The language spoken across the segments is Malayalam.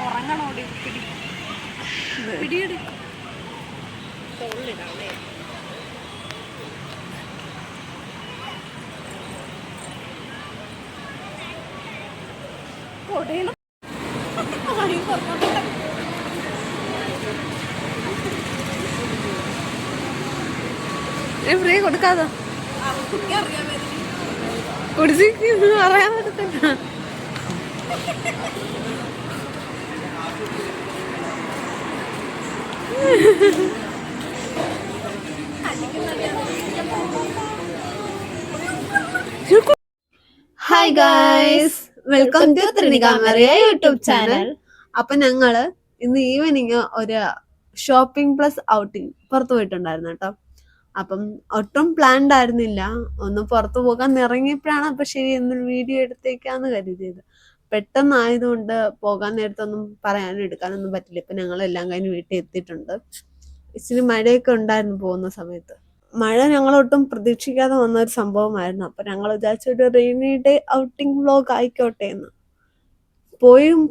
ഉറങ്ങണോടി പിടിയെടു തോളിലിടാവേ കൊടയിലും ഫ്രീ കൊടുക്കാതോ കുടിച്ച് അറിയാൻ പറ്റത്തില്ല. ഹായ് ഗൈസ്, വെൽക്കം ടു ത്രിണികാമറിയ യൂട്യൂബ് ചാനൽ. അപ്പൊ ഞങ്ങള് ഇന്ന് ഈവനിങ് ഒരു ഷോപ്പിംഗ് പ്ലസ് ഔട്ടിങ് പുറത്തു പോയിട്ടുണ്ടായിരുന്നു കേട്ടോ. അപ്പം ഒട്ടും പ്ലാൻഡ് ആയിരുന്നില്ല, ഒന്ന് പുറത്തു പോകാൻ ഇറങ്ങിയപ്പോഴാണ് അപ്പൊ ശരി എന്നൊരു വീഡിയോ എടുത്തേക്കാന്ന് കരുതിയത്. പെട്ടെന്നായതുകൊണ്ട് പോകാൻ നേരത്തൊന്നും പറയാനും എടുക്കാനൊന്നും പറ്റില്ല. ഇപ്പൊ ഞങ്ങൾ എല്ലാം കഴിഞ്ഞ് വീട്ടിൽ എത്തിയിട്ടുണ്ട്. ഇച്ചിരി മഴയൊക്കെ ഉണ്ടായിരുന്നു പോകുന്ന സമയത്ത്. മഴ ഞങ്ങളൊട്ടും പ്രതീക്ഷിക്കാതെ വന്ന ഒരു സംഭവമായിരുന്നു. അപ്പൊ ഞങ്ങൾ വിചാരിച്ചൊരു റെയിനി ഡേ ഔട്ടിംഗ് വ്ലോഗ് ആയിക്കോട്ടെ എന്ന്.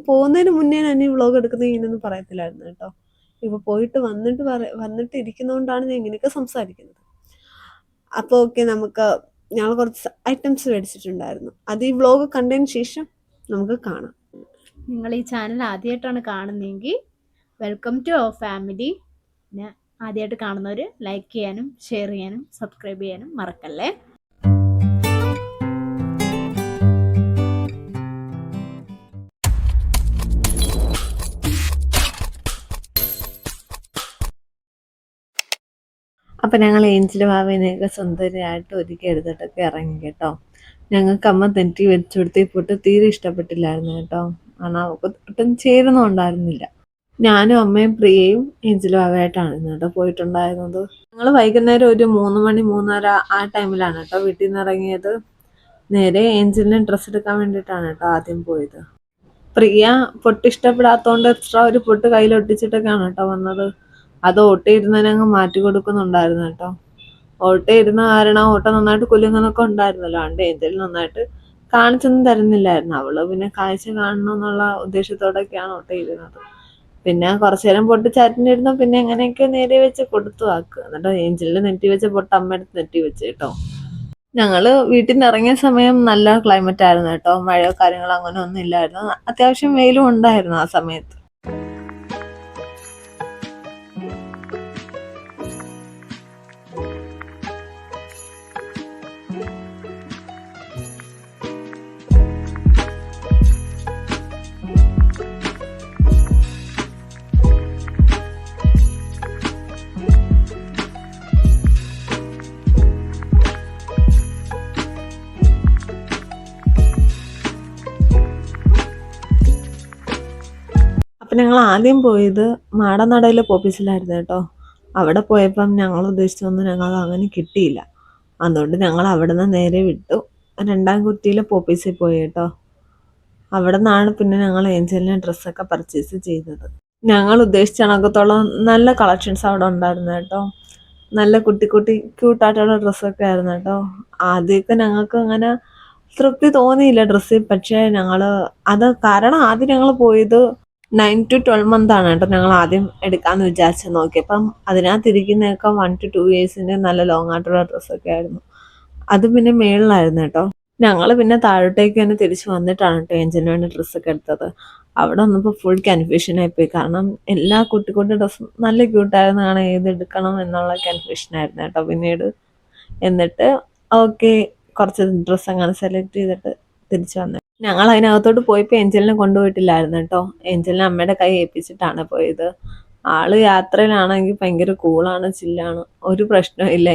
പോകുന്നതിന് മുന്നേ ഞാൻ ഈ വ്ലോഗ് എടുക്കുന്നത് ഇങ്ങനെയൊന്നും പറയത്തില്ലായിരുന്നു കേട്ടോ. ഇപ്പൊ പോയിട്ട് വന്നിട്ട് ഇരിക്കുന്നതുകൊണ്ടാണ് ഞാൻ ഇങ്ങനെയൊക്കെ സംസാരിക്കുന്നത്. അപ്പൊ ഓക്കെ, ഞങ്ങൾ കുറച്ച് ഐറ്റംസ് മേടിച്ചിട്ടുണ്ടായിരുന്നു. അത് ഈ വ്ലോഗ് കണ്ടതിന് ശേഷം നമുക്ക് കാണാം. നിങ്ങൾ ഈ ചാനൽ ആദ്യമായിട്ടാണ് കാണുന്നതെങ്കിൽ വെൽക്കം ടു അവർ ഫാമിലി. പിന്നെ ആദ്യമായിട്ട് കാണുന്നവർ ലൈക്ക് ചെയ്യാനും ഷെയർ ചെയ്യാനും സബ്സ്ക്രൈബ് ചെയ്യാനും മറക്കല്ലേ. അപ്പം ഞങ്ങൾ ഏഞ്ചൽ വാവിനെയൊക്കെ സുന്ദരിയായിട്ട് ഒരുക്കി എടുത്തിട്ടൊക്കെ ഇറങ്ങി കേട്ടോ. ഞങ്ങൾക്ക് അമ്മ നെറ്റി വെച്ചു കൊടുത്ത് പൊട്ട് തീരെ ഇഷ്ടപ്പെട്ടില്ലായിരുന്നു കേട്ടോ. കാരണം അവൾക്ക് ഒട്ടും ചേരുന്നുണ്ടായിരുന്നില്ല. ഞാനും അമ്മയും പ്രിയയും ഏഞ്ചൽ വാവയായിട്ടാണ് കേട്ടോ പോയിട്ടുണ്ടായിരുന്നത്. ഞങ്ങൾ വൈകുന്നേരം ഒരു 3 മണി 3:30 ആ ടൈമിലാണ് കേട്ടോ വീട്ടിൽ നിന്ന് ഇറങ്ങിയത്. നേരെ ഏഞ്ചലിന് ഡ്രസ്സ് എടുക്കാൻ വേണ്ടിയിട്ടാണ് കേട്ടോ ആദ്യം പോയത്. പ്രിയ പൊട്ട് ഇഷ്ടപ്പെടാത്തതുകൊണ്ട് എക്സ്ട്രാ ഒരു പൊട്ട് കയ്യിലൊട്ടിച്ചിട്ടൊക്കെയാണ് കേട്ടോ വന്നത്. അത് ഓട്ടയിരുന്നതിനങ്ങ് മാറ്റി കൊടുക്കുന്നുണ്ടായിരുന്നു കേട്ടോ. ഓട്ടയിരുന്ന കാരണം ഓട്ട നന്നായിട്ട് കുലുങ്ങുന്നൊക്കെ ഉണ്ടായിരുന്നല്ലോ. അതുകൊണ്ട് ഏഞ്ചൽ നന്നായിട്ട് കാണിച്ചൊന്നും തരുന്നില്ലായിരുന്നു. അവള് പിന്നെ കാഴ്ച കാണണം എന്നുള്ള ഉദ്ദേശത്തോടൊക്കെയാണ് ഓട്ടയിരുന്നത്. പിന്നെ കുറച്ചു നേരം പൊട്ട് ചാറ്റിനിരുന്നു. പിന്നെ എങ്ങനെയൊക്കെ നേരെ വെച്ച് കൊടുത്തു ആക്കുക. എന്നിട്ട് ഏഞ്ചലിന് നെറ്റി വെച്ച പൊട്ട് അമ്മയെടുത്ത് നെറ്റി വെച്ച് കേട്ടോ. ഞങ്ങള് വീട്ടിൽ നിന്ന് ഇറങ്ങിയ സമയം നല്ല ക്ലൈമറ്റ് ആയിരുന്നു കേട്ടോ. മഴയോ കാര്യങ്ങളോ അങ്ങനെ ഒന്നും ഇല്ലായിരുന്നു. അത്യാവശ്യം വെയിലും ഉണ്ടായിരുന്നു ആ സമയത്ത്. അപ്പം ഞങ്ങൾ ആദ്യം പോയത് മാടനടയിലെ പോപ്പീസിലായിരുന്നു കേട്ടോ. അവിടെ പോയപ്പം ഞങ്ങൾ ഉദ്ദേശിച്ചൊന്നും ഞങ്ങൾക്ക് അങ്ങനെ കിട്ടിയില്ല. അതുകൊണ്ട് ഞങ്ങൾ അവിടെ നിന്ന് നേരെ വിട്ടു 2-ാം കുറ്റിയിലെ പോപ്പീസിൽ പോയി കേട്ടോ. അവിടെ നിന്നാണ് പിന്നെ ഞങ്ങൾ ഏഞ്ചലിന് ഡ്രസ്സൊക്കെ പർച്ചേസ് ചെയ്തത്. ഞങ്ങൾ ഉദ്ദേശിച്ച കണക്കത്തോളം നല്ല കളക്ഷൻസ് അവിടെ ഉണ്ടായിരുന്നു കേട്ടോ. നല്ല കുട്ടി ക്യൂട്ടായിട്ടുള്ള ഡ്രസ്സൊക്കെ ആയിരുന്നു കേട്ടോ. ആദ്യമൊക്കെ ഞങ്ങൾക്ക് അങ്ങനെ തൃപ്തി തോന്നിയില്ല ഡ്രസ്സിൽ. പക്ഷേ കാരണം ആദ്യം ഞങ്ങൾ പോയത് 9 to 12 month ആണ് കേട്ടോ ഞങ്ങൾ ആദ്യം എടുക്കാമെന്ന് വിചാരിച്ച് നോക്കിയപ്പം അതിനകത്ത് ഇരിക്കുന്നതൊക്കെ 1 to 2 yearsന്റെ നല്ല ലോങ് ആയിട്ടുള്ള ഡ്രസ്സൊക്കെ ആയിരുന്നു. അത് പിന്നെ മേളിലായിരുന്നു കേട്ടോ. ഞങ്ങൾ പിന്നെ താഴോട്ടേക്ക് തന്നെ തിരിച്ചു വന്നിട്ടാണ് കേട്ടോ ഏഞ്ചലിന് വേണ്ടി ഡ്രസ്സൊക്കെ എടുത്തത്. അവിടെ വന്നപ്പോൾ ഫുൾ കൺഫ്യൂഷനായിപ്പോയി. കാരണം എല്ലാ കുട്ടി ഡ്രസ്സും നല്ല ക്യൂട്ടായിരുന്നു. കാരണം ഏതെടുക്കണം എന്നുള്ള കൺഫ്യൂഷനായിരുന്നു കേട്ടോ പിന്നീട്. എന്നിട്ട് ഓക്കെ, കുറച്ച് ഡ്രസ്സ് അങ്ങനെ സെലക്ട് ചെയ്തിട്ട് തിരിച്ചു വന്നത്. ഞങ്ങൾ അതിനകത്തോട്ട് പോയപ്പോൾ ഏഞ്ചലിനെ കൊണ്ടുപോയിട്ടില്ലായിരുന്നു കേട്ടോ. ഏഞ്ചലിനെ അമ്മയുടെ കൈ ഏൽപ്പിച്ചിട്ടാണ് പോയത്. ആള് യാത്രയിലാണെങ്കിൽ ഭയങ്കര കൂളാണ്, ചില്ലാണ്, ഒരു പ്രശ്നമില്ല,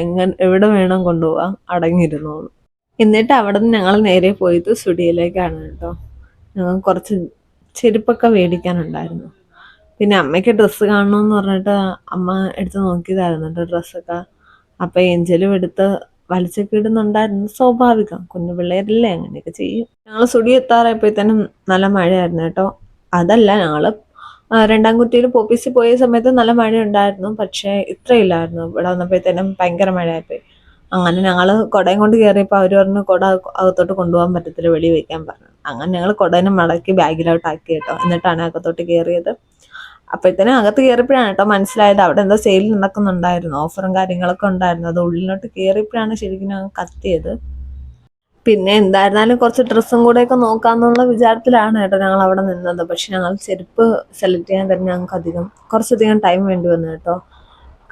എവിടെ വേണം കൊണ്ടുപോകാം, അടങ്ങിയിരുന്നോളൂ. എന്നിട്ട് അവിടെ നിന്ന് ഞങ്ങൾ നേരെ പോയത് സ്റ്റുഡിയോയിലേക്കാണ് കേട്ടോ. ഞങ്ങൾ കുറച്ച് ചെരുപ്പൊക്കെ മേടിക്കാനുണ്ടായിരുന്നു. പിന്നെ അമ്മയ്ക്ക് ഡ്രസ്സ് കാണണമെന്ന് പറഞ്ഞിട്ട് അമ്മ എടുത്ത് നോക്കിയതായിരുന്നു കേട്ടോ ഡ്രസ്സൊക്കെ. അപ്പം ഏഞ്ചലും എടുത്ത് വലിച്ചൊക്കെ ഇടുന്നുണ്ടായിരുന്നു. സ്വാഭാവികം, കുഞ്ഞു പിള്ളേരല്ലേ, അങ്ങനെയൊക്കെ ചെയ്യും. ഞങ്ങൾ സ്റ്റുഡിയോ എത്താറായപ്പോഴത്തേനും നല്ല മഴയായിരുന്നു കേട്ടോ. അതല്ല, ഞങ്ങൾ രണ്ടാം കുറ്റിയിൽ പോപ്പീസിൽ പോയ സമയത്ത് നല്ല മഴ ഉണ്ടായിരുന്നു, പക്ഷേ ഇത്രയില്ലായിരുന്നു. ഇവിടെ വന്നപ്പോഴത്തേനും ഭയങ്കര മഴയായിപ്പോയി. അങ്ങനെ ഞങ്ങൾ കുടയും കൊണ്ട് കയറിയപ്പോൾ അവർ പറഞ്ഞു കുട അകത്തോട്ട് കൊണ്ടുപോകാൻ പറ്റത്തില്ല, വെളിയിൽ വെക്കാൻ പറഞ്ഞു. അങ്ങനെ ഞങ്ങൾ കുടേനെ മടക്കി ബാഗിലോട്ടാക്കി കേട്ടോ. എന്നിട്ടാണ് അകത്തോട്ട് കയറിയത്. അപ്പോഴത്തേനും അകത്ത് കയറിയപ്പോഴാണ് കേട്ടോ മനസ്സിലായത് അവിടെ എന്തോ സെയിൽ നടക്കുന്നുണ്ടായിരുന്നു, ഓഫറും കാര്യങ്ങളൊക്കെ ഉണ്ടായിരുന്നു. അത് ഉള്ളിലോട്ട് കയറിയപ്പോഴാണ് ശരിക്കും ഞങ്ങൾ കത്തിയത്. പിന്നെ എന്തായിരുന്നാലും കുറച്ച് ഡ്രസ്സും കൂടെയൊക്കെ നോക്കാമെന്നുള്ള വിചാരത്തിലാണ് കേട്ടോ ഞങ്ങൾ അവിടെ നിന്നത്. പക്ഷെ ഞങ്ങൾ ചെരുപ്പ് സെലക്ട് ചെയ്യാൻ തന്നെ ഞങ്ങൾക്ക് കുറച്ചധികം ടൈം വേണ്ടി വന്നു കേട്ടോ.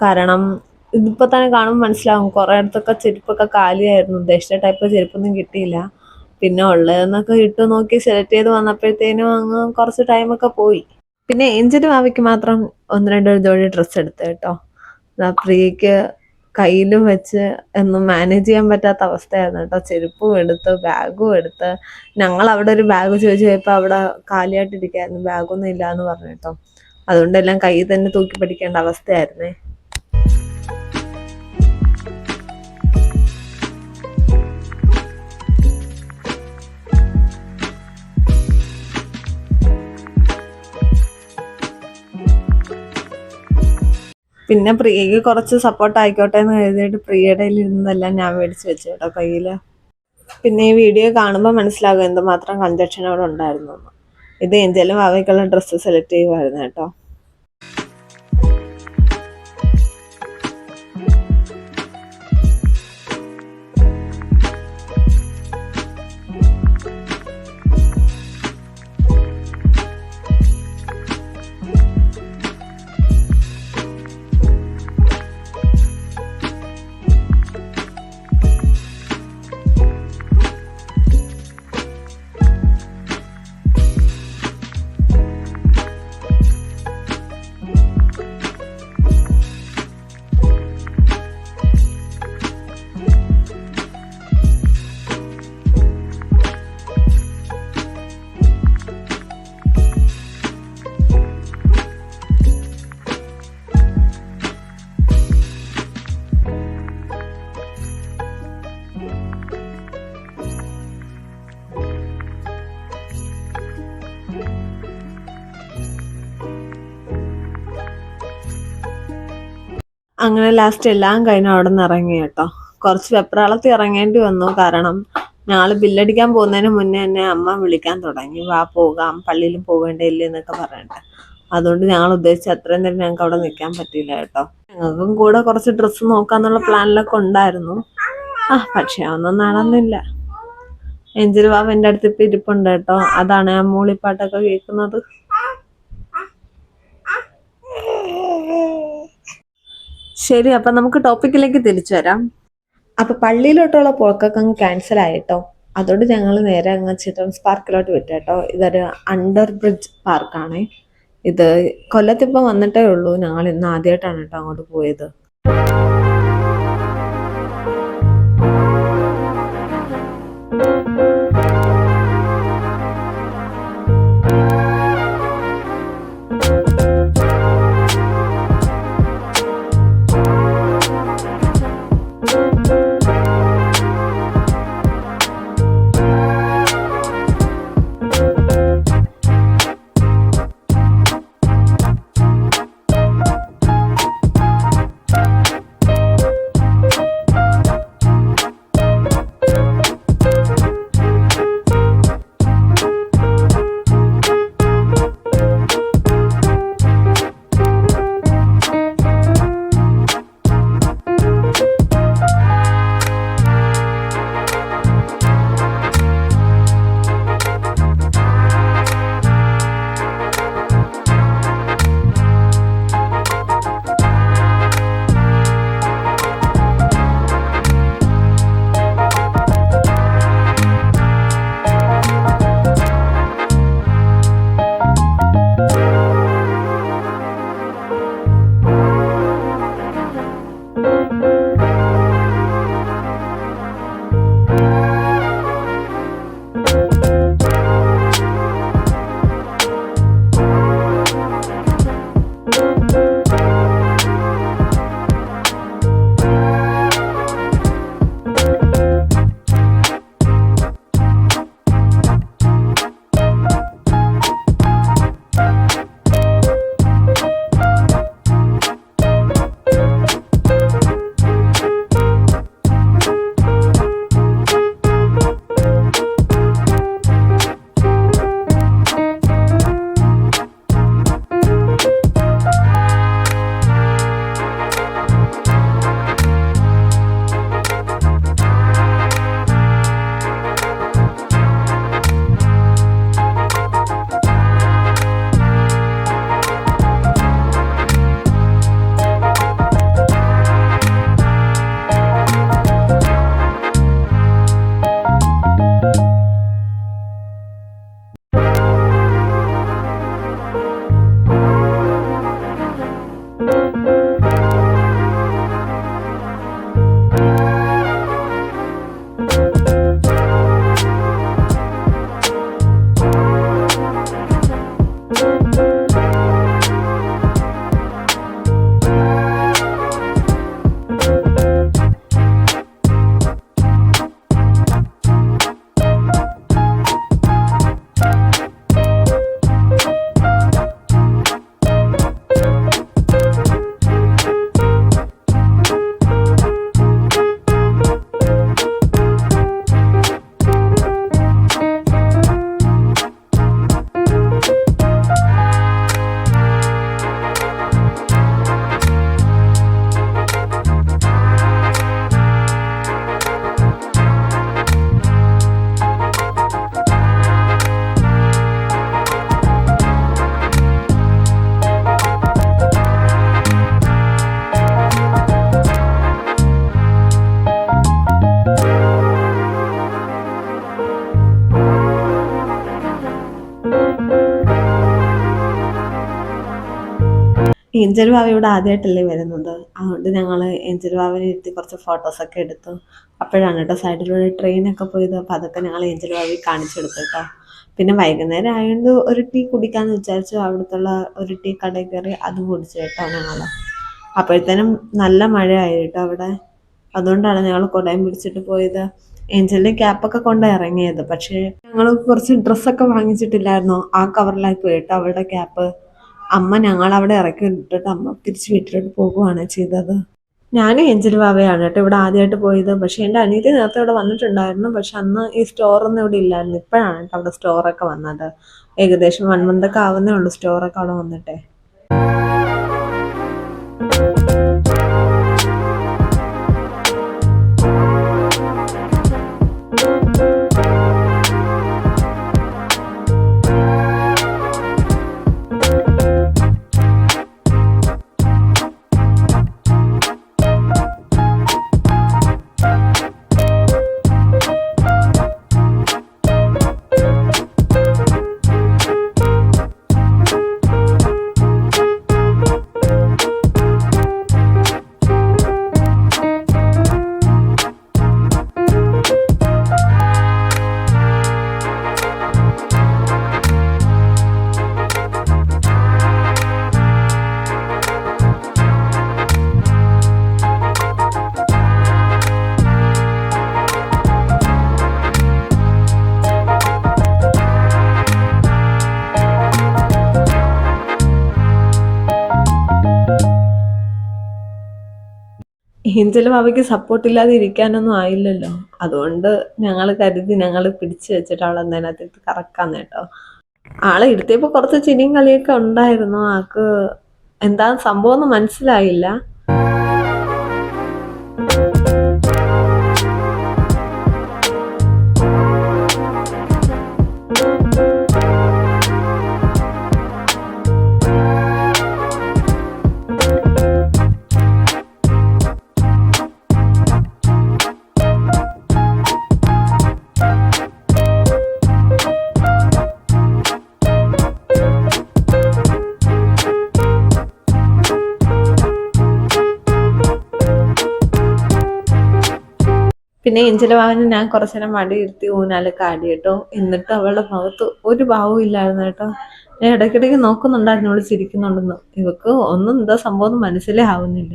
കാരണം ഇതിപ്പോൾ തന്നെ കാണുമ്പോൾ മനസ്സിലാവും, കുറേ ഇടത്തൊക്കെ ചെരുപ്പൊക്കെ കാലിയായിരുന്നു. ഉദ്ദേശിച്ച ടൈപ്പ് ചെരുപ്പൊന്നും കിട്ടിയില്ല. പിന്നെ ഉള്ളതെന്നൊക്കെ ഇട്ട് നോക്കി സെലക്ട് ചെയ്ത് വന്നപ്പോഴത്തേനും അങ്ങ് കുറച്ച് ടൈമൊക്കെ പോയി. പിന്നെ ഏഞ്ചലും ആവയ്ക്ക് മാത്രം 1-2 ജോഡി ഡ്രസ്സ് എടുത്ത് കേട്ടോ. പ്രിയയ്ക്ക് കയ്യിലും വെച്ച് ഒന്നും മാനേജ് ചെയ്യാൻ പറ്റാത്ത അവസ്ഥയായിരുന്നു കേട്ടോ. ചെരുപ്പും എടുത്ത് ബാഗും എടുത്ത്. ഞങ്ങൾ അവിടെ ഒരു ബാഗ് ചോദിച്ചു പോയപ്പോൾ അവിടെ കാലിയായിട്ടിരിക്കുകയായിരുന്നു, ബാഗൊന്നും ഇല്ല എന്ന് പറഞ്ഞു കേട്ടോ. അതുകൊണ്ടെല്ലാം കയ്യിൽ തന്നെ തൂക്കി പിടിക്കേണ്ട അവസ്ഥയായിരുന്നേ. പിന്നെ പ്രിയയ്ക്ക് കുറച്ച് സപ്പോർട്ട് ആയിക്കോട്ടെ എന്ന് കരുതിയിട്ട് പ്രിയയുടെ ഇരുന്നതെല്ലാം ഞാൻ മേടിച്ച് വെച്ചു കേട്ടോ കയ്യിൽ. പിന്നെ ഈ വീഡിയോ കാണുമ്പോൾ മനസ്സിലാകും എന്തുമാത്രം കൺജക്ഷൻ അവിടെ ഉണ്ടായിരുന്നു. ഇത് ഏഞ്ചലും അവയ്ക്കുള്ള ഡ്രസ്സ് സെലക്ട് ചെയ്യുമായിരുന്നു കേട്ടോ. അങ്ങനെ ലാസ്റ്റ് എല്ലാം കഴിഞ്ഞ് അവിടെ നിന്ന് ഇറങ്ങി കേട്ടോ. കുറച്ച് വെപ്രാളത്തിൽ ഇറങ്ങേണ്ടി വന്നു. കാരണം ഞങ്ങൾ ബില്ലടിക്കാൻ പോകുന്നതിന് മുന്നേ തന്നെ അമ്മ വിളിക്കാൻ തുടങ്ങി, വാ പോകാം, പള്ളിയിലും പോകേണ്ടയില്ലേ എന്നൊക്കെ പറയണ്ടേ. അതുകൊണ്ട് ഞങ്ങൾ ഉദ്ദേശിച്ച അത്രയും നേരം ഞങ്ങൾക്ക് അവിടെ നിൽക്കാൻ പറ്റിയില്ല കേട്ടോ. ഞങ്ങൾക്കും കൂടെ കുറച്ച് ഡ്രസ്സ് നോക്കാന്നുള്ള പ്ലാനിലൊക്കെ ഉണ്ടായിരുന്നു. പക്ഷെ ഒന്നും നടന്നില്ല. എഞ്ചിൽ വാവ് എൻ്റെ അടുത്ത് ഇപ്പം ഇരിപ്പുണ്ട് കേട്ടോ. അതാണ് ആ മൂളിപ്പാട്ടൊക്കെ കേൾക്കുന്നത്. ശരി, അപ്പം നമുക്ക് ടോപ്പിക്കിലേക്ക് തിരിച്ചു വരാം. അപ്പം പള്ളിയിലോട്ടുള്ള പോക്കൊക്കെ അങ്ങ് ക്യാൻസൽ ആയിട്ടോ. അതുകൊണ്ട് ഞങ്ങൾ നേരെ അങ്ങ് ചിൽഡ്രൻസ് പാർക്കിലോട്ട് വിട്ടു കേട്ടോ. ഇതൊരു അണ്ടർ ബ്രിഡ്ജ് പാർക്കാണേ. ഇത് കൊല്ലത്തിപ്പം വന്നിട്ടേ ഉള്ളൂ. ഞങ്ങൾ ഇന്ന് ആദ്യമായിട്ടാണ് കേട്ടോ അങ്ങോട്ട് പോയത്. ഏഞ്ചൽ വാവ ഇവിടെ ആദ്യമായിട്ടല്ലേ വരുന്നത്, അതുകൊണ്ട് ഞങ്ങൾ ഏഞ്ചൽ വാവനെ ഇരുത്തി കുറച്ച് ഫോട്ടോസൊക്കെ എടുത്തു. അപ്പോഴാണ് കേട്ടോ സൈഡിലൂടെ ട്രെയിനൊക്കെ പോയത്. അപ്പോൾ അതൊക്കെ ഞങ്ങൾ ഏഞ്ചൽ വാവി കാണിച്ചെടുത്തു കേട്ടോ. പിന്നെ വൈകുന്നേരം ആയതുകൊണ്ട് ഒരു ടീ കുടിക്കാമെന്ന് വിചാരിച്ചു. അവിടുത്തുള്ള ഒരു ടീ കടയിൽ കയറി അതും കുടിച്ചു കേട്ടോ ഞങ്ങൾ. അപ്പോഴത്തേനും നല്ല മഴയായി കേട്ടോ അവിടെ. അതുകൊണ്ടാണ് ഞങ്ങൾ കുടയും പിടിച്ചിട്ട് പോയത്. ഏഞ്ചലിൻ്റെ ക്യാപ്പൊക്കെ കൊണ്ട് ഇറങ്ങിയത്, പക്ഷേ ഞങ്ങൾ കുറച്ച് ഡ്രസ്സൊക്കെ വാങ്ങിച്ചിട്ടില്ലായിരുന്നോ, ആ കവറിലായി പോയിട്ട് അവളുടെ ക്യാപ്പ്. അമ്മ ഞങ്ങളവിടെ ഇറക്കി വിട്ടിട്ട് അമ്മ തിരിച്ച് വീട്ടിലോട്ട് പോകുകയാണ് ചെയ്തത്. ഞാനും ഏഞ്ചൽ വാവയാണ് കേട്ടോ ഇവിടെ ആദ്യമായിട്ട് പോയത്. പക്ഷേ എൻ്റെ അനിയത്തി നേരത്തെ ഇവിടെ വന്നിട്ടുണ്ടായിരുന്നു, പക്ഷെ അന്ന് ഈ സ്റ്റോറൊന്നും ഇവിടെ ഇല്ലായിരുന്നു. ഇപ്പോഴാണ് കേട്ടോ അവിടെ സ്റ്റോറൊക്കെ വന്നത്. ഏകദേശം 1 മന്തൊക്കെ ആവുന്നേ ഉള്ളൂ സ്റ്റോറൊക്കെ അവിടെ വന്നിട്ടേ. ഏഞ്ചൽ വാവയ്ക്ക് സപ്പോർട്ടില്ലാതെ ഇരിക്കാനൊന്നും ആയില്ലല്ലോ, അതുകൊണ്ട് ഞങ്ങൾ കരുതി ഞങ്ങൾ പിടിച്ചു വെച്ചിട്ട് അവളെ അതിനകത്തിട്ട് കറക്കാന്ന് കേട്ടോ. ആളെ ഇരുത്തിയപ്പോൾ കുറച്ച് ചിരിയും കളിയൊക്കെ ഉണ്ടായിരുന്നു. ആൾക്ക് എന്താ സംഭവം എന്ന് മനസ്സിലായില്ല. പിന്നെ ഏഞ്ചൽ വാവനെ ഞാൻ കുറച്ചു നേരം മടി ഇരുത്തി ഊനാലൊക്കെ ആടി കേട്ടോ. എന്നിട്ട് അവളുടെ മുഖത്ത് ഒരു ഭാവവും ഇല്ലായിരുന്നു കേട്ടോ. ഞാൻ ഇടയ്ക്കിടയ്ക്ക് നോക്കുന്നുണ്ടായിരുന്നു അവള് ചിരിക്കുന്നുണ്ടെന്ന്. ഇവക്ക് ഒന്നും എന്താ സംഭവം മനസ്സിലേ ആവുന്നില്ല.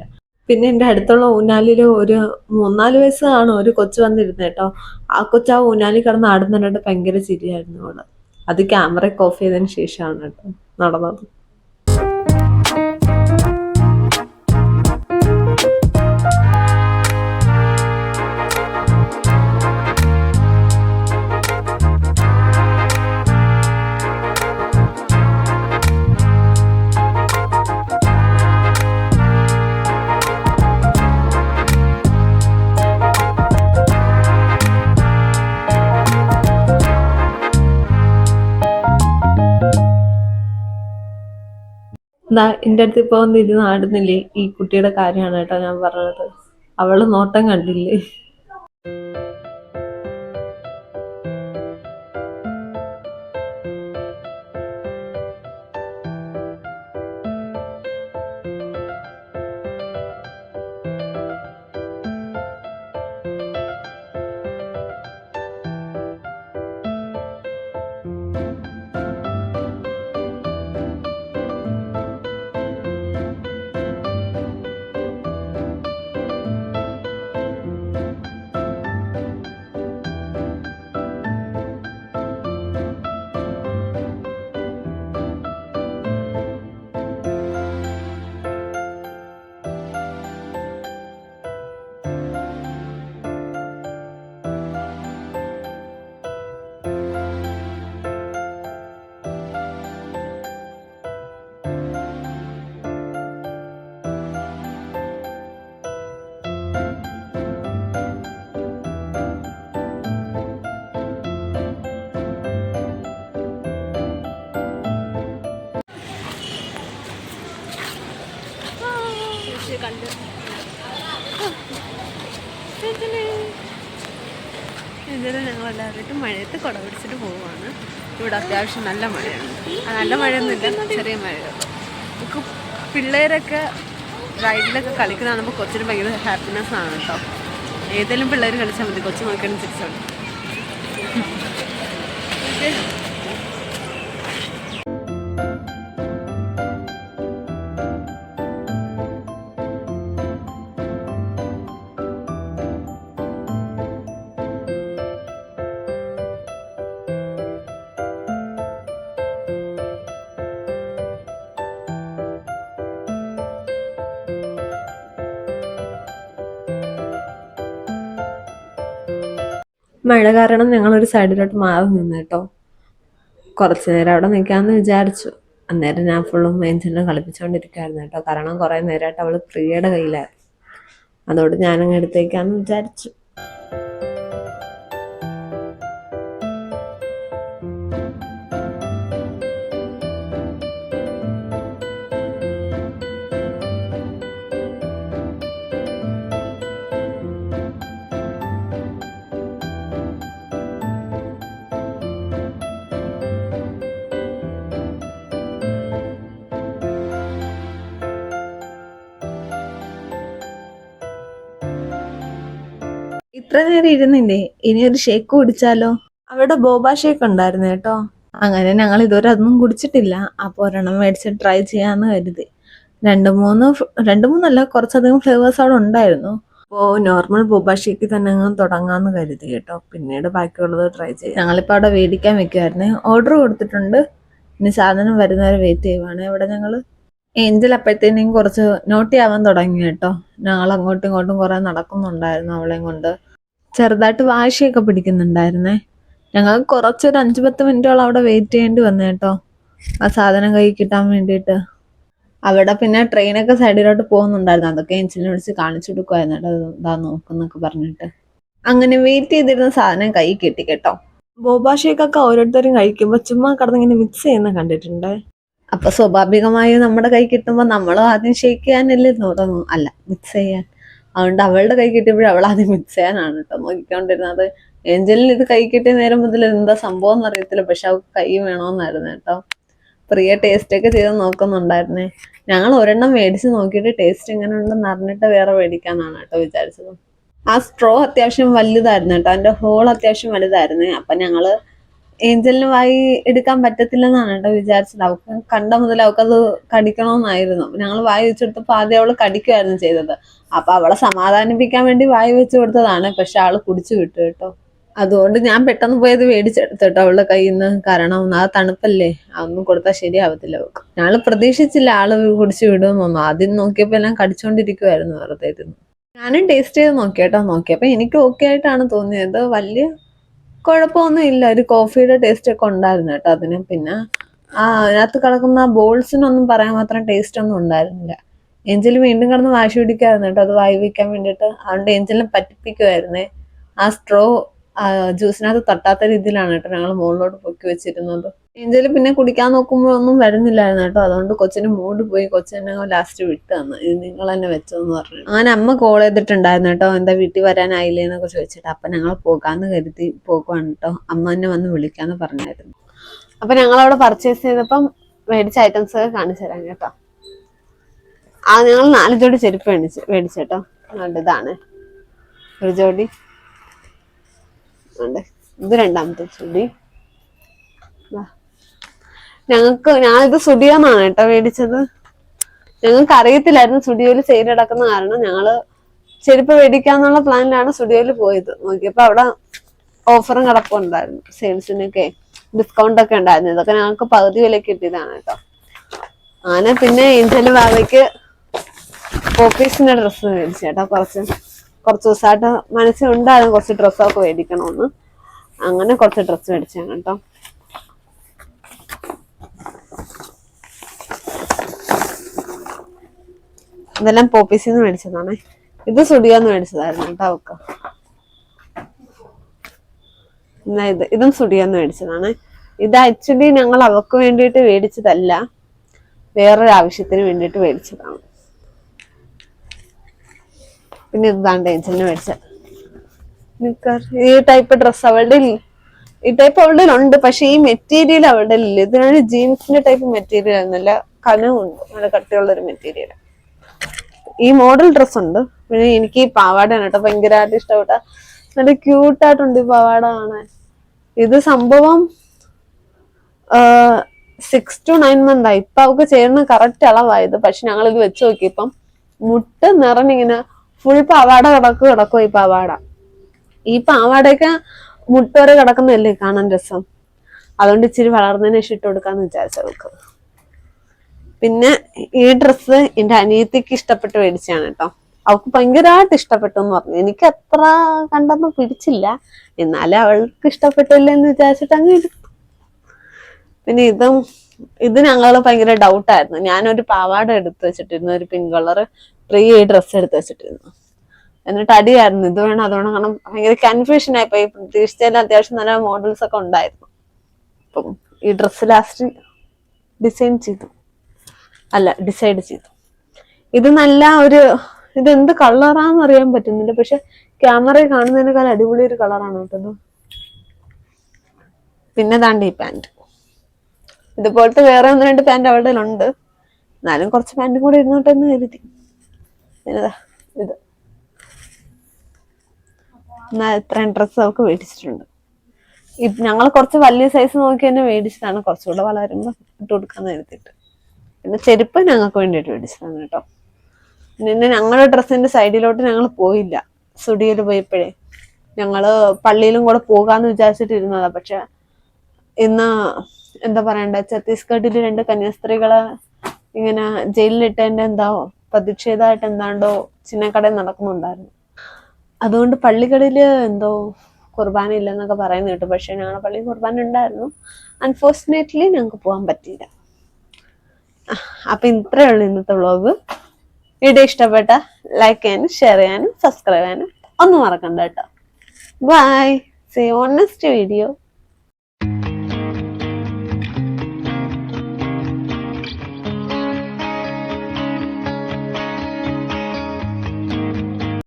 പിന്നെ എൻ്റെ അടുത്തുള്ള ഊനാലിൽ ഒരു 3-4 വയസ്സ് കാണും ഒരു കൊച്ചു വന്നിരുന്നു കേട്ടോ. ആ കൊച്ചു ആ ഊനാലിൽ കിടന്ന് ആടുന്നതിനോട് ഭയങ്കര ചിരിയായിരുന്നു അവള്. അത് ക്യാമറയൊക്കെ ഓഫ് ചെയ്തതിന് ശേഷമാണ് കേട്ടോ നടന്നത്. എൻ്റെ അടുത്ത് ഇപ്പോൾ വന്ന് ഇരുന്ന് ആടുന്നില്ലേ, ഈ കുട്ടിയുടെ കാര്യമാണ് കേട്ടോ ഞാൻ പറഞ്ഞത്. അവള് നോട്ടം കണ്ടില്ലേ. കണ്ട് ഇതിൽ ഞങ്ങളെല്ലാവരും മഴയത്ത് കുട പിടിച്ചിട്ട് പോവുകയാണ്. ഇവിടെ അത്യാവശ്യം നല്ല മഴയാണ്. നല്ല മഴയൊന്നുമില്ല, ചെറിയ മഴയുള്ളൂ. നമുക്ക് പിള്ളേരൊക്കെ റൈഡിലൊക്കെ കളിക്കുന്ന കാണുമ്പോൾ കൊച്ചിന് ഭയങ്കര ഹാപ്പിനെസ് ആണ് കേട്ടോ. ഏതെങ്കിലും പിള്ളേർ കളിച്ചാൽ മതി, കൊച്ചു നോക്കണം ചിരിച്ചോളൂ. മഴ കാരണം ഞങ്ങളൊരു സൈഡിലോട്ട് മാറി നിന്ന് കേട്ടോ. കുറച്ചു നേരം അവിടെ നിൽക്കാമെന്ന് വിചാരിച്ചു. അന്നേരം ഞാൻ ഫുള്ളും ഏഞ്ചലിനെ കളിപ്പിച്ചുകൊണ്ടിരിക്കുകയായിരുന്നു കേട്ടോ. കാരണം കുറേ നേരമായിട്ട് അവൾ പ്രിയയുടെ കയ്യിലായിരുന്നു. അതുകൊണ്ട് ഞാനങ്ങ് എടുത്തേക്കാന്ന് വിചാരിച്ചു. ഇത്ര നേരം ഇരുന്നില്ലേ, ഇനി ഒരു ഷേക്ക് കുടിച്ചാലോ? അവിടെ ബോബ ഷേക്ക് ഉണ്ടായിരുന്നു കേട്ടോ. അങ്ങനെ ഞങ്ങൾ ഇതുവരെ അതൊന്നും കുടിച്ചിട്ടില്ല. അപ്പോൾ ഒരെണ്ണം മേടിച്ച് ട്രൈ ചെയ്യാന്ന് കരുതി. രണ്ട് മൂന്നല്ല, കുറച്ചധികം ഫ്ലേവേഴ്സ് അവിടെ ഉണ്ടായിരുന്നു. അപ്പോൾ നോർമൽ ബോബ ഷേക്ക് തന്നെ അങ്ങ് തുടങ്ങാന്ന് കരുതി കേട്ടോ. പിന്നീട് ബാക്കിയുള്ളത് ട്രൈ ചെയ്യാം. ഞങ്ങളിപ്പോൾ അവിടെ മേടിക്കാൻ വെക്കുമായിരുന്നേ. ഓർഡർ കൊടുത്തിട്ടുണ്ട്. ഇനി സാധനം വരുന്നവരെ വെയിറ്റ് ചെയ്യുവാണ് ഇവിടെ ഞങ്ങൾ. ഏഞ്ചൽ അപ്പോഴത്തേനും കുറച്ച് നോട്ടി ആവാൻ തുടങ്ങി കേട്ടോ. ഞങ്ങൾ അങ്ങോട്ടും ഇങ്ങോട്ടും കുറെ നടക്കുന്നുണ്ടായിരുന്നു അവളെയും കൊണ്ട്. ചെറുതായിട്ട് വാശിയൊക്കെ പിടിക്കുന്നുണ്ടായിരുന്നേ. ഞങ്ങൾ കുറച്ചൊരു 5-10 മിനിറ്റോളം അവിടെ വെയിറ്റ് ചെയ്യേണ്ടി വന്നു കേട്ടോ, ആ സാധനം കൈ കിട്ടാൻ വേണ്ടിയിട്ട്. അവിടെ പിന്നെ ട്രെയിനൊക്കെ സൈഡിലോട്ട് പോകുന്നുണ്ടായിരുന്നു. അതൊക്കെ ഏഞ്ചലിനെ വിളിച്ച് കാണിച്ചു കൊടുക്കുമായിരുന്നു കേട്ടോ, ഇതാ നോക്കുന്നൊക്കെ പറഞ്ഞിട്ട്. അങ്ങനെ വെയിറ്റ് ചെയ്തിരുന്ന സാധനം കൈ കിട്ടി കേട്ടോ. ബോബ ഷേക്കൊക്കെ ഓരോരുത്തരും കഴിക്കുമ്പോൾ ചുമ്മാ കിടന്നിങ്ങനെ മിക്സ് ചെയ്യുന്ന കണ്ടിട്ടുണ്ട്. അപ്പൊ സ്വാഭാവികമായും നമ്മുടെ കൈ കിട്ടുമ്പോൾ നമ്മൾ ആദ്യം ഷേക്ക് ചെയ്യാനല്ലേ തുടങ്ങും, അല്ല മിക്സ് ചെയ്യാൻ. അതുകൊണ്ട് അവളുടെ കൈ കിട്ടിയപ്പോഴും അവൾ ആദ്യം മിക്സ് ചെയ്യാനാണ് കേട്ടോ നോക്കിക്കൊണ്ടിരുന്നത്. ഏഞ്ചലിന് ഇത് കൈ കിട്ടിയ നേരം മുതൽ എന്താ സംഭവം എന്ന് അറിയത്തില്ല, പക്ഷെ അവൾക്ക് കൈ വേണമെന്നായിരുന്നു കേട്ടോ. പ്രിയ ടേസ്റ്റ് ഒക്കെ ചെയ്ത് നോക്കുന്നുണ്ടായിരുന്നേ. ഞങ്ങൾ ഒരെണ്ണം മേടിച്ച് നോക്കിയിട്ട് ടേസ്റ്റ് എങ്ങനെ ഉണ്ടെന്ന് അറിഞ്ഞിട്ട് വേറെ മേടിക്കാന്നാണ് കേട്ടോ വിചാരിച്ചത്. ആ സ്ട്രോ അത്യാവശ്യം വലുതായിരുന്നു കേട്ടോ, അതിന്റെ ഹോൾ അത്യാവശ്യം വലുതായിരുന്നേ. അപ്പൊ ഞങ്ങള് ഏഞ്ചലിന് വായി എടുക്കാൻ പറ്റത്തില്ലെന്നാണ് കേട്ടോ വിചാരിച്ചത്. അവൾക്ക് കണ്ട മുതൽ അവൾക്കത് കടിക്കണമെന്നായിരുന്നു. ഞങ്ങൾ വായി വെച്ചെടുത്തപ്പോൾ ആദ്യം അവള് കടിക്കുമായിരുന്നു ചെയ്തത്. അപ്പൊ അവളെ സമാധാനിപ്പിക്കാൻ വേണ്ടി വായി വെച്ച് കൊടുത്തതാണ്, പക്ഷെ ആള് കുടിച്ചു വിട്ടു കേട്ടോ. അതുകൊണ്ട് ഞാൻ പെട്ടെന്ന് പോയത് മേടിച്ചെടുത്തു കേട്ടോ അവളുടെ കയ്യിൽ നിന്ന്. കാരണം ആ തണുപ്പല്ലേ, അതൊന്നും കൊടുത്താൽ ശരിയാവത്തില്ല അവൾക്ക്. ഞങ്ങള് പ്രതീക്ഷിച്ചില്ല ആള് കുടിച്ചു വിടുമെന്നൊന്നും. ആദ്യം നോക്കിയപ്പോ എല്ലാം കടിച്ചോണ്ടിരിക്കുവായിരുന്നു വെറുതെ ഇരുന്ന്. ഞാനും ടേസ്റ്റ് ചെയ്ത് നോക്കിയേട്ടോ. നോക്കിയപ്പോ എനിക്ക് ഓക്കെ ആയിട്ടാണ് തോന്നിയത്. വലിയ കുഴപ്പമൊന്നും ഇല്ല. ഒരു കോഫിയുടെ ടേസ്റ്റ് ഒക്കെ ഉണ്ടായിരുന്നു കേട്ടോ അതിന്. പിന്നെ അതിനകത്ത് കിടക്കുന്ന ബോൾസിനൊന്നും പറയാൻ മാത്രം ടേസ്റ്റ് ഒന്നും ഉണ്ടായിരുന്നില്ല. ഏഞ്ചൽ വീണ്ടും കിടന്ന് വാശി പിടിക്കായിരുന്നു കേട്ടോ അത് വായി വയ്ക്കാൻ വേണ്ടിയിട്ട്. അതുകൊണ്ട് ഏഞ്ചലിനെ പറ്റിപ്പിക്കുമായിരുന്നേ. ആ സ്ട്രോ ജ്യൂസിനകത്ത് തട്ടാത്ത രീതിയിലാണ് കേട്ടോ ഞങ്ങൾ മുകളിലോട്ട് പൊക്കി വെച്ചിരുന്നത്. ഏഞ്ചൽ പിന്നെ കുടിക്കാൻ നോക്കുമ്പോൾ ഒന്നും വരുന്നില്ലായിരുന്നു കേട്ടോ. അതുകൊണ്ട് കൊച്ചിന് മൂഡ് പോയി. കൊച്ചിനെ ലാസ്റ്റ് വിട്ട് തന്നു, ഇത് നിങ്ങൾ തന്നെ വെച്ചോന്ന് പറഞ്ഞു. അങ്ങനെ അമ്മ കോൾ ചെയ്തിട്ടുണ്ടായിരുന്നു കേട്ടോ, എന്താ വീട്ടിൽ വരാനായില്ലേ എന്നൊക്കെ ചോദിച്ചിട്ട്. അപ്പൊ ഞങ്ങൾ പോകാന്ന് കരുതി പോകുവാണ് കേട്ടോ. അമ്മ തന്നെ വന്ന് വിളിക്കാന്ന് പറഞ്ഞായിരുന്നു. അപ്പൊ ഞങ്ങൾ അവിടെ പർച്ചേസ് ചെയ്തപ്പം മേടിച്ച ഐറ്റംസ് ഒക്കെ കാണിച്ചു തരാം കേട്ടോ. ഞങ്ങൾ 4 ജോഡി ചെരുപ്പ് മേടിച്ചേട്ടോ. ഇതാണ് ഒരു ജോഡി, ഇത് രണ്ടാമത്തെ ജോഡി. ഞാനിത് സുഡിയോന്നാണ് കേട്ടോ മേടിച്ചത്. ഞങ്ങൾക്ക് അറിയത്തില്ലായിരുന്നു സുഡിയോയിൽ സെയിൽ നടക്കുന്ന കാരണം ഞങ്ങള് ചെരുപ്പ് മേടിക്കാന്നുള്ള പ്ലാനിലാണ് സുഡിയോയിൽ പോയത്. നോക്കിയപ്പോ അവിടെ ഓഫറും കിടപ്പുണ്ടായിരുന്നു, സെയിൽസിനൊക്കെ ഡിസ്കൗണ്ട് ഒക്കെ ഉണ്ടായിരുന്നു. ഇതൊക്കെ ഞങ്ങൾക്ക് പകുതി വിലക്ക് കിട്ടിയതാണ് കേട്ടോ. അങ്ങനെ പിന്നെ ഏഞ്ചൽ ബാബയ്ക്ക് പോപ്പീസിന്റെ ഡ്രസ്സ് മേടിച്ചു കേട്ടോ. കുറച്ച് ദിവസമായിട്ട് മനസ്സിലുണ്ടായിരുന്നു കുറച്ച് ഡ്രസ്സൊക്കെ മേടിക്കണമെന്ന്. അങ്ങനെ കുറച്ച് ഡ്രസ്സ് മേടിച്ചാണ് കേട്ടോ. ഇതെല്ലാം പോപ്പീസിൽ നിന്ന് മേടിച്ചതാണ്. ഇത് സുഡിയോന്ന് മേടിച്ചതായിരുന്നു കേട്ടോ അവക്ക്. ഇതും സുഡിയോന്ന് മേടിച്ചതാണ്. ഇത് ആക്ച്വലി ഞങ്ങൾ അവക്ക് വേണ്ടിയിട്ട് മേടിച്ചതല്ല, വേറൊരു ആവശ്യത്തിന് വേണ്ടിയിട്ട് മേടിച്ചതാണ്. പിന്നെ ഇതാണ്ട് ഏഞ്ചലിന് മേടിച്ച ഈ ടൈപ്പ് ഡ്രസ് അവളുടെ ഈ ടൈപ്പ് അവളുടെ ഉണ്ട്, പക്ഷെ ഈ മെറ്റീരിയൽ അവളുടെ ഇല്ല. ഇതിനാണ് ജീൻസിന്റെ ടൈപ്പ് മെറ്റീരിയൽ ആയിരുന്നില്ല, കനവുണ്ട്, നല്ല കട്ടിയുള്ളൊരു മെറ്റീരിയൽ. ഈ മോഡൽ ഡ്രസ് ഉണ്ട്. പിന്നെ എനിക്ക് ഈ പാവാടയാണ് കേട്ടോ ഭയങ്കരമായിട്ട് ഇഷ്ടപ്പെട്ട. നല്ല ക്യൂട്ടായിട്ടുണ്ട് ഈ പാവാട കാണാൻ. ഇത് സംഭവം 6 to 9 month ആയി. ഇപ്പൊ അവൾക്ക് ചേരുന്ന കറക്റ്റ് അളവായത്. പക്ഷെ ഞങ്ങൾ ഇത് വെച്ച് നോക്കിയപ്പം മുട്ട് നിറഞ്ഞിങ്ങനെ ഫുൾ പാവാട കിടക്കും ഈ പാവാട. ഈ പാവാടയൊക്കെ മുട്ട് വരെ കിടക്കുന്നതല്ലേ കാണാൻ രസം. അതുകൊണ്ട് ഇച്ചിരി വളർന്നതിന് ശേഷം ഇട്ട് കൊടുക്കാന്ന് വിചാരിച്ചു അവൾക്ക്. പിന്നെ ഈ ഡ്രസ്സ് എന്റെ അനിയത്തിക്ക് ഇഷ്ടപ്പെട്ട് മേടിച്ചാണ് കേട്ടോ. അവൾക്ക് ഭയങ്കരമായിട്ട് ഇഷ്ടപ്പെട്ടു എന്ന് പറഞ്ഞു. എനിക്ക് അത്ര കണ്ടൊന്നും പിടിച്ചില്ല, എന്നാലും അവൾക്ക് ഇഷ്ടപ്പെട്ടില്ല എന്ന് വിചാരിച്ചിട്ട് അങ്ങ് എടുത്തു. പിന്നെ ഇത് ഞങ്ങള് ഭയങ്കര ഡൗട്ടായിരുന്നു. ഞാനൊരു പാവാട എടുത്ത് വെച്ചിട്ടിരുന്നു, ഒരു പിങ്ക് കളർ ഈ ഡ്രസ്സ് എടുത്ത് വെച്ചിട്ടിരുന്നു. എന്നിട്ട് അടിയായിരുന്നു ഇത് വേണം അത് വേണം. കാരണം ഭയങ്കര കൺഫ്യൂഷൻ ആയിപ്പോ. ഈ പ്രതീക്ഷിച്ചതിൽ അത്യാവശ്യം നല്ല മോഡൽസ് ഒക്കെ ഉണ്ടായിരുന്നു. അപ്പം ഈ ഡ്രസ്സ് ലാസ്റ്റ് ഡിസൈഡ് ചെയ്തു. ഇത് നല്ല ഇത് എന്ത് കളറാന്ന് അറിയാൻ പറ്റുന്നില്ല, പക്ഷെ ക്യാമറയിൽ കാണുന്നതിനേക്കാൾ അടിപൊളി ഒരു കളറാണ് കേട്ടത്. പിന്നെ ദാണ്ട് ഈ പാന്റ്. ഇതുപോലത്തെ വേറെ 1-2 പാന്റ് അവളുടെ ഉണ്ട്, എന്നാലും കുറച്ച് പാന്റും കൂടെ ഇരുന്നോട്ടെ എന്ന് കരുതി. പിന്നെ ഇത് ഇത്രയും ഡ്രസ്സ് അവൾക്ക് മേടിച്ചിട്ടുണ്ട്. ഞങ്ങൾ കുറച്ച് വലിയ സൈസ് നോക്കി തന്നെ മേടിച്ചതാണ്, കുറച്ചുകൂടെ വളരുമ്പോ ഇട്ട് കൊടുക്കാന്ന് കരുതിയിട്ട്. പിന്നെ ചെരുപ്പ് ഞങ്ങൾക്ക് വേണ്ടിയിട്ട് മേടിച്ചതാണ് കേട്ടോ. പിന്നെ ഞങ്ങളുടെ ഡ്രസ്സിന്റെ സൈഡിലോട്ട് ഞങ്ങൾ പോയില്ല. സ്റ്റുഡിയോയിൽ പോയപ്പോഴേ ഞങ്ങള് പള്ളിയിലും കൂടെ പോകാന്ന് വിചാരിച്ചിട്ടിരുന്നതാ. പക്ഷെ ഇന്ന് എന്താ പറയണ്ട, ഛത്തീസ്ഗഡില് 2 കന്യാസ്ത്രീകളെ ഇങ്ങനെ ജയിലിലിട്ടതിന്റെ പ്രതിഷേധമായിട്ട് എന്താണ്ടോ ചിന്നക്കടയിൽ നടക്കുന്നുണ്ടായിരുന്നു. അതുകൊണ്ട് പള്ളികളില് എന്തോ കുർബാന ഇല്ലെന്നൊക്കെ പറയുന്ന കേട്ടു. പക്ഷെ ഞങ്ങളുടെ പള്ളിയിൽ കുർബാന ഉണ്ടായിരുന്നു. അൺഫോർച്ചുനേറ്റ്ലി ഞങ്ങൾക്ക് പോകാൻ പറ്റിയില്ല. അപ്പൊ ഇത്രയേ ഉള്ളൂ ഇന്നത്തെ വ്ളോഗ്. വീഡിയോ ഇഷ്ടപ്പെട്ട ലൈക്ക് ചെയ്യാനും ഷെയർ ചെയ്യാനും സബ്സ്ക്രൈബ് ചെയ്യാനും ഒന്നും മറക്കണ്ട കേട്ടോ. Bye, see you on next video.